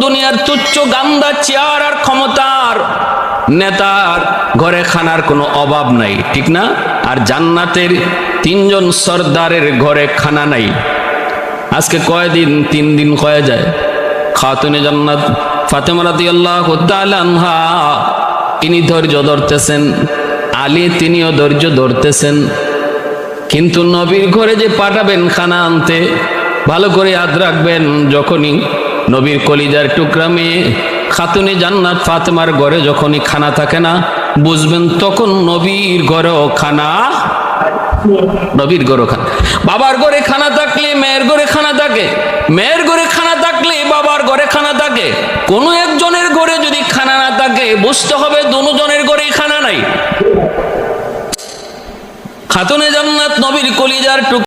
দুনিয়ার তুচ্ছ গান্দা চেয়ার আর ক্ষমতার নেতার ঘরে খানার কোনো অভাব নাই, ঠিক না? আর জান্নাতের 3 জন সর্দারের ঘরে খানা নাই। আজকে কয়দিন, 3 দিন কয়ে যায়। খাতুনে জান্নাত ফাতেমা রাদিয়াল্লাহু তাআলা আনহা তিনি ধৈর্য ধরতেছেন, আলী তিনিও ধৈর্য ধরতেছেন, কিন্তু নবীর ঘরে যে পাঠাবেন খানা আনতে, ভালো করে ইয়াদ রাখবেন, যখনই নবীর কলিজার টুকরা মেয়ে খাতুনে জান্নাত ফাতেমার ঘরে যখনই খানা থাকে না, বুঝবেন তখন নবীর ঘরেও খানা, নবীর ঘরে খানা। বাবার ঘরে খানা থাকলে মেয়ের ঘরে খানা থাকে, মেয়ের ঘরে খানা থাকলে বাবার ঘরে খানা থাকে। কোনো একজনের ঘরে যদি খানা না থাকে, বুঝতে হবে দুজনের ঘরেই খানা নাই। খাতুনে জান্নাত নবীর কলিজার টুকরা